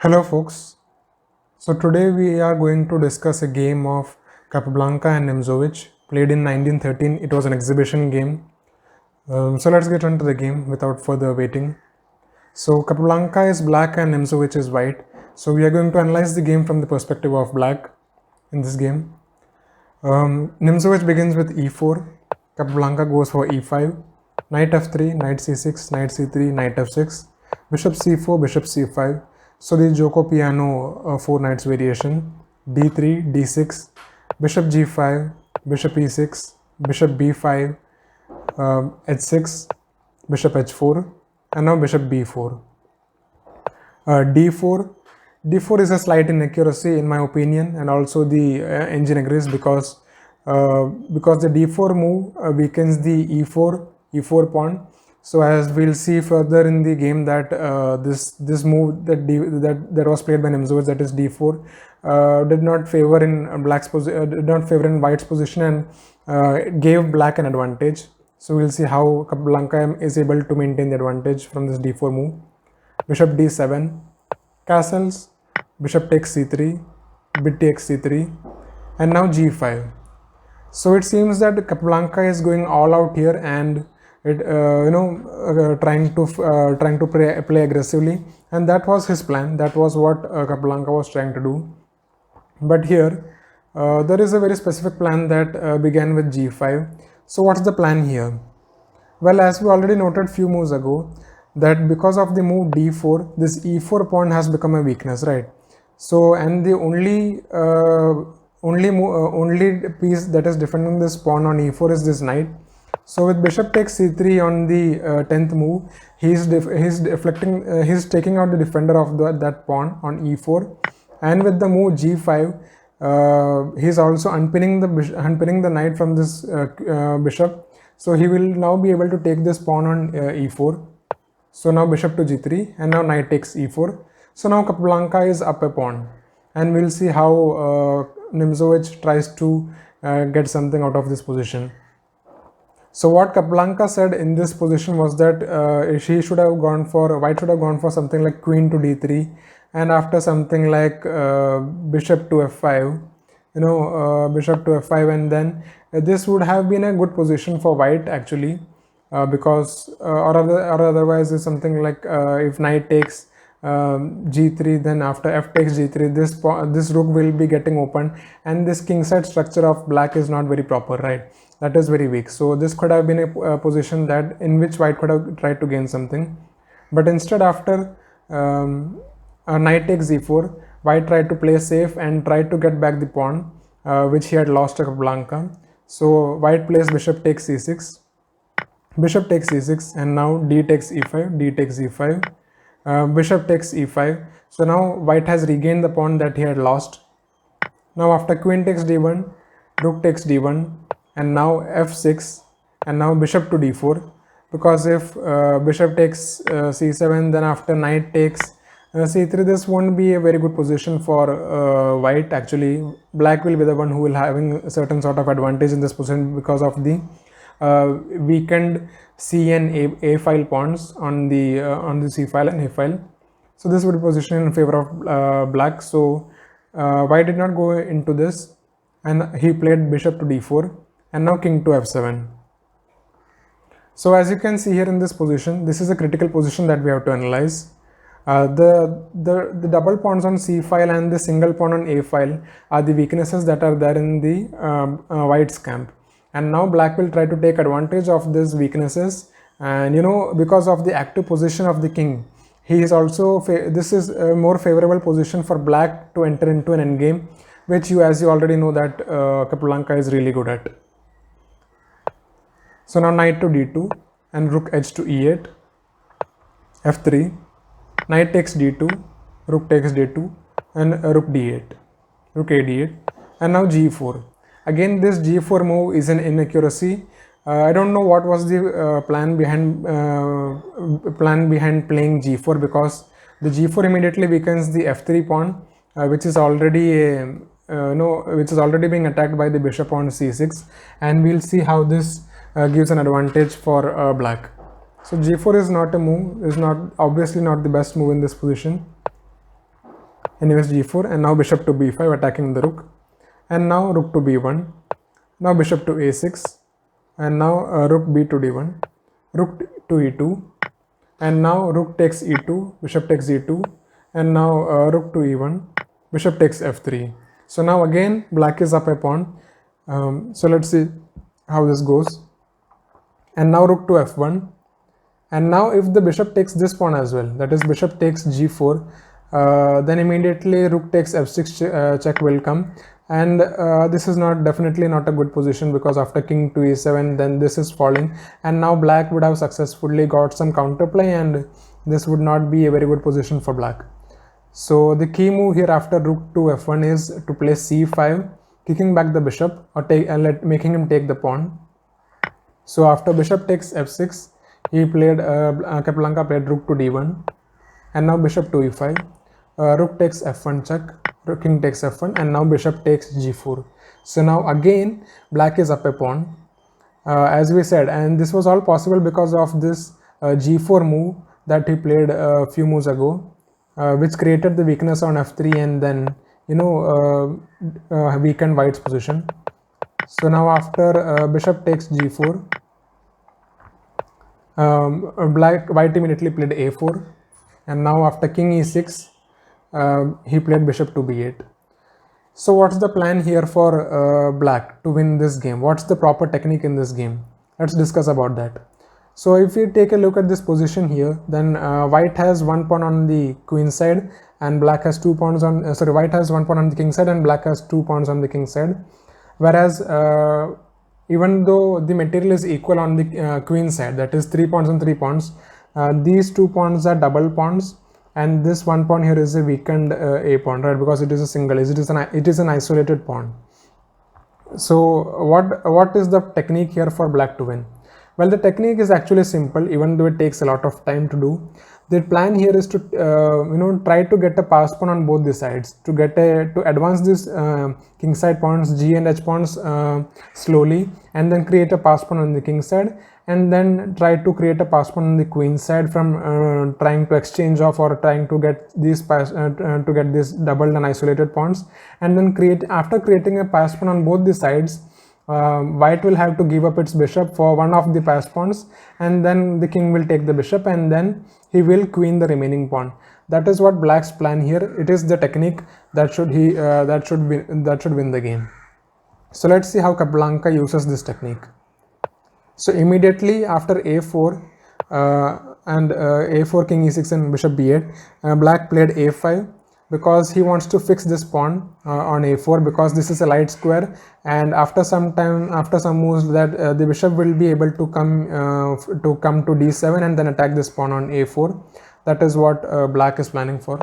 Hello folks, so today we are going to discuss a game of Capablanca and Nimzowitsch played in 1913. It was an exhibition game. So let's get on to the game without further waiting. So Capablanca is black and Nimzowitsch is white. So we are going to analyze the game from the perspective of black in this game. Nimzowitsch begins with e4, Capablanca goes for e5, knight f3, knight c6, knight c3, knight f6, bishop c4, bishop c5. So the Joko piano 4 knights variation, d3, d6, bishop g5, bishop e6, bishop b5, h6, bishop h4, and now bishop b4. d4. d4 is a slight inaccuracy in my opinion, and also the engine agrees because the d4 move weakens the e4 pawn. So as we'll see further in the game that this move that was played by Nimzowitsch, that is d4, did not favor in black's position, did not favor in white's position, and gave black an advantage. So we'll see how Capablanca is able to maintain the advantage from this d4 move. Bishop d7, castles, bishop takes c3, bit takes c3, and now g5. So it seems that Capablanca is going all out here, and it trying to play aggressively, and that was his plan. That was what Capablanca was trying to do. But here there is a very specific plan that began with g5. So what's the plan here? Well, as we already noted few moves ago, that because of the move d4, this e4 pawn has become a weakness, right? So, and the only piece that is defending this pawn on e4 is this knight. So with bishop takes c3 on the 10th move, he's taking out the defender of that pawn on e4, and with the move g5, he's also unpinning the knight from this bishop. So he will now be able to take this pawn on e4. So now bishop to g3, and now knight takes e4. So now Capablanca is up a pawn, and we'll see how Nimzowitsch tries to get something out of this position. So what Capablanca said in this position was that white should have gone for something like queen to d3, and after something like bishop to f5, bishop to f5, and then this would have been a good position for white actually, because or otherwise is something like if knight takes g3, then after f takes g3, this rook will be getting opened, and this kingside structure of black is not very proper, right? That is very weak. So this could have been a position that in which white could have tried to gain something, but instead after knight takes e4, white tried to play safe and tried to get back the pawn which he had lost to Capablanca. So white plays bishop takes e6, bishop takes e6, and now d takes e5, d takes e5, bishop takes e5. So now white has regained the pawn that he had lost. Now after queen takes d1, rook takes d1, and now f6, and now bishop to d4, because if bishop takes c7, then after knight takes c3, this won't be a very good position for white. Actually, black will be the one who will having a certain sort of advantage in this position because of the weakened c and a file pawns on the c file and a file. So this would be positioned in favor of black. So white did not go into this, and he played bishop to d4, and now king to f7. So as you can see here in this position, this is a critical position that we have to analyze. The double pawns on c file and the single pawn on a file are the weaknesses that are there in the white's camp, and now black will try to take advantage of these weaknesses. And because of the active position of the king, he is also this is a more favorable position for black to enter into an endgame, which as you already know that Capablanca is really good at. So now knight to d2, and rook edge to e8, f3, knight takes d2, rook takes d2, and rook d8, rook a d8, and now g4. Again, this g4 move is an inaccuracy. I don't know what was the plan behind playing g4, because the g4 immediately weakens the f3 pawn, which is already being attacked by the bishop on c6, and we'll see how this gives an advantage for black. So g4 is not a move, is not obviously not the best move in this position. anyways g4, and now bishop to b5 attacking the rook, and now rook to b1, now bishop to a6, and now rook b to d1, rook to e2, and now rook takes e2, bishop takes e2, and now rook to e1, bishop takes f3. So now again black is up a pawn. So let's see how this goes. And now rook to f1, and now if the bishop takes this pawn as well, that is bishop takes g4, then immediately rook takes f6 check will come, and this is definitely not a good position, because after king to e7 then this is falling, and now black would have successfully got some counterplay, and this would not be a very good position for black. So the key move here after rook to f1 is to play c5, kicking back the bishop or making him take the pawn. So after bishop takes f6, he played Capablanca played rook to d1, and now bishop to e5, rook takes f1 check, king takes f1, and now bishop takes g4. So now again black is up a pawn, as we said, and this was all possible because of this g4 move that he played a few moves ago, which created the weakness on f3, and then weakened white's position. So now after bishop takes g4, white immediately played a4, and now after king e6, he played bishop to b8. So what's the plan here for black to win this game? What's the proper technique in this game? Let's discuss about that. So if you take a look at this position here, then white has one pawn on the queen side and black has two pawns on white has one pawn on the king side and black has two pawns on the king side, whereas even though the material is equal on the queen side, that is 3 pawns and 3 pawns, these 2 pawns are double pawns, and this one pawn here is a weakened a pawn, right? Because it is a single, it is an isolated pawn. So what is the technique here for black to win? Well, the technique is actually simple, even though it takes a lot of time to do. The plan here is to try to get a pass pawn on both the sides, to advance this king side pawns, g and h pawns slowly, and then create a pass pawn on the king side, and then try to create a pass pawn on the queen side from trying to exchange off or trying to get these doubled and isolated pawns, and then after creating a pass pawn on both the sides, white will have to give up its bishop for one of the pass pawns, and then the king will take the bishop, and then he will queen the remaining pawn. That is what black's plan here. It is the technique that should win the game. So let's see how Capablanca uses this technique. So immediately after a4 and a4, king e6 and bishop b8, black played a5, because he wants to fix this pawn on a4, because this is a light square, and after some moves that the bishop will be able to come to d7 and then attack this pawn on a4. That is what black is planning for.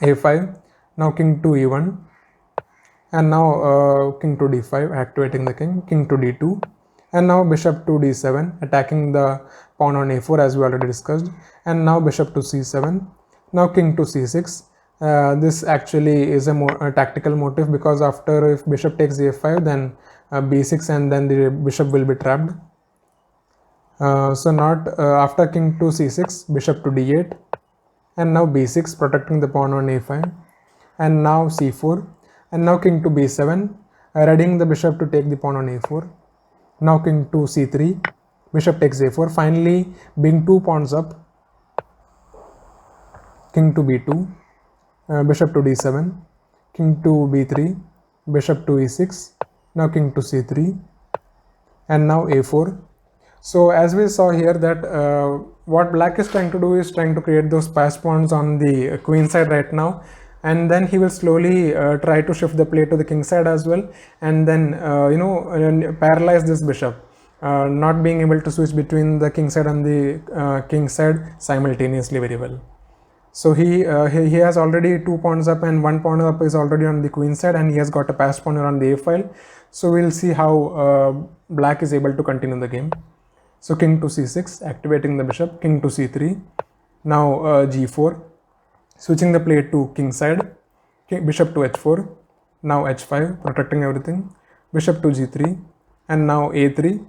a5, now king to e1, and now king to d5, activating the king to d2, and now bishop to d7, attacking the pawn on a4 as we already discussed, and now bishop to c7, now king to c6. This actually is a tactical motive, because after if bishop takes a5, then b6, and then the bishop will be trapped. After king to c6, bishop to d8, and now b6, protecting the pawn on a5, and now c4, and now king to b7, readying the bishop to take the pawn on a4. Now king to c3, bishop takes a4, finally being 2 pawns up, king to b2, bishop to d7, king to b3, bishop to e6, now king to c3, and now a4. So as we saw here that what black is trying to do is trying to create those pass pawns on the queen side right now, and then he will slowly try to shift the play to the king side as well, and then paralyze this bishop, not being able to switch between the king side and the king side simultaneously very well. So he has already 2 pawns up, and 1 pawn up is already on the queen side, and he has got a pass pawn on the a file. So we'll see how black is able to continue the game. So king to c6, activating the bishop, king to c3, now g4, switching the play to king side, bishop to h4, now h5, protecting everything, bishop to g3, and now a3,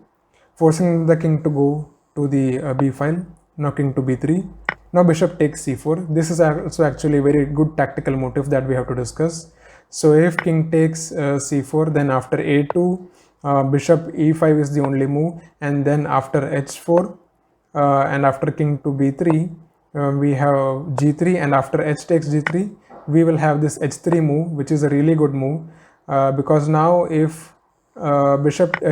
forcing the king to go to the b file, now king to b3, Now bishop takes c4. This is also actually a very good tactical motive that we have to discuss. So if king takes c4, then after a2, bishop e5 is the only move, and then after h4 and after king to b3, we have g3, and after h takes g3, we will have this h3 move, which is a really good move, because now if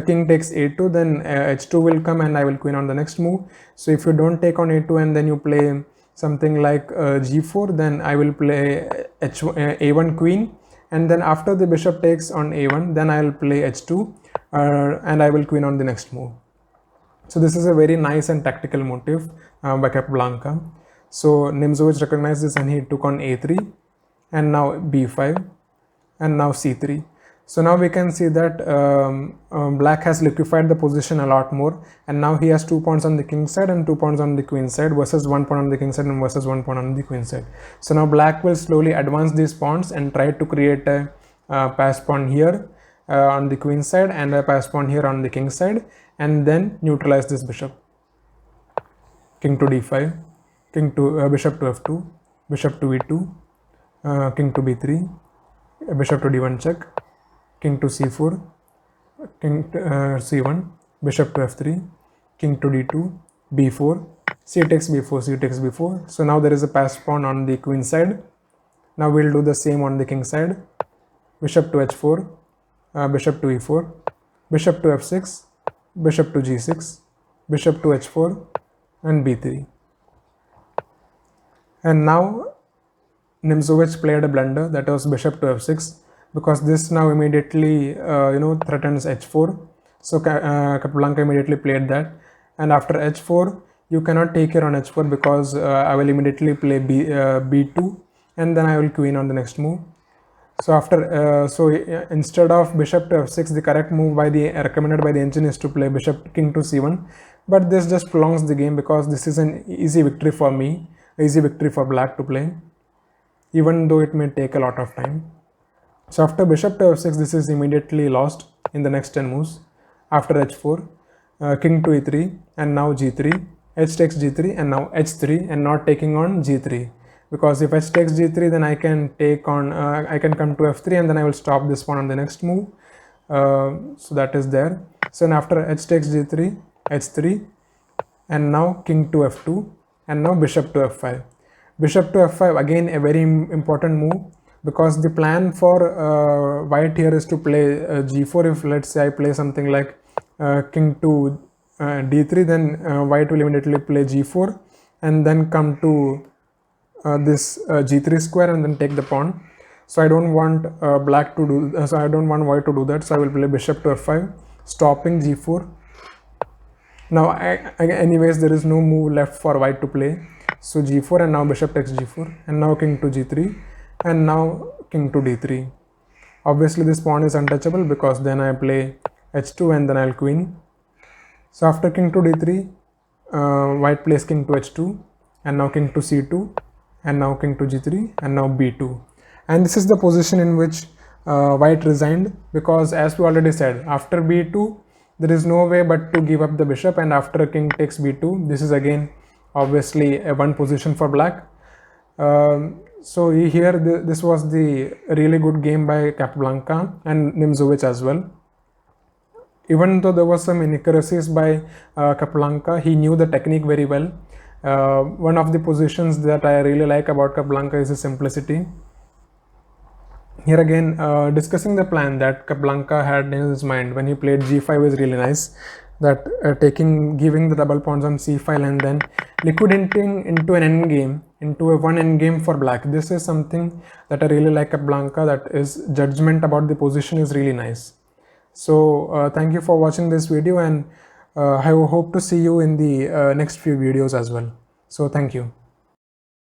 king takes a2, then h2 will come and I will queen on the next move. So if you don't take on a2 and then you play something like g4, then I will play a1 queen, and then after the bishop takes on a1, then I will play h2 and I will queen on the next move. So this is a very nice and tactical motive by Capablanca. So Nimzowitsch recognized this and he took on a3, and now b5, and now c3. So now we can see that black has liquefied the position a lot more, and now he has 2 pawns on the king side and 2 pawns on the queen side, versus 1 pawn on the king side and versus 1 pawn on the queen side. So now black will slowly advance these pawns and try to create a pass pawn here on the queen side and a pass pawn here on the king side, and then neutralize this bishop. King to d5, bishop to f2, bishop to e2, king to b3, bishop to d1 check, king to c4, king to, c1, bishop to f3, king to d2, b4, c takes b4, c takes b4. So now there is a pass pawn on the queen side. Now we'll do the same on the king side. Bishop to h4, bishop to e4, bishop to f6, bishop to g6, bishop to h4, and b3. And now Nimzowitsch played a blunder, that was bishop to f6, because this now immediately threatens h4. So Capablanca immediately played that, and after h4 you cannot take here on h4, because I will immediately play b2, and then I will queen on the next move. So after instead of bishop to f6, the correct move recommended by the engine is to play king to c1, but this just prolongs the game, because this is an easy victory for me, easy victory for black to play, even though it may take a lot of time. So after bishop to f6, this is immediately lost in the next 10 moves. After h4, king to e3, and now g3, h takes g3, and now h3, and not taking on g3, because if h takes g3, then I can take on I can come to f3, and then I will stop this pawn on the next move. So that is there. So then after h takes g3, h3, and now king to f2, and now bishop to f5. Bishop to f5, again a very important move, because the plan for white here is to play g4. If let's say I play something like king to d3, then white will immediately play g4 and then come to this g3 square and then take the pawn. So I don't want black to do so I don't want white to do that, so I will play bishop to f5, stopping g4. Now anyways there is no move left for white to play, so g4, and now bishop takes g4, and now king to g3, and now king to d3. Obviously this pawn is untouchable, because then I play h2 and then I'll queen. So after king to d3, white plays king to h2, and now king to c2, and now king to g3, and now b2. And this is the position in which white resigned, because as we already said, after b2 there is no way but to give up the bishop, and after king takes b2, this is again obviously a one position for black. So here this was the really good game by Capablanca and Nimzowitsch as well. Even though there was some inaccuracies by Capablanca, he knew the technique very well. One of the positions that I really like about Capablanca is the simplicity. Here again, discussing the plan that Capablanca had in his mind when he played g5 is really nice. That giving the double pawns on c5 and then liquidating into an endgame, into a one endgame for black. This is something that I really like Capablanca, that is judgment about the position is really nice. So thank you for watching this video, and I hope to see you in the next few videos as well. So thank you.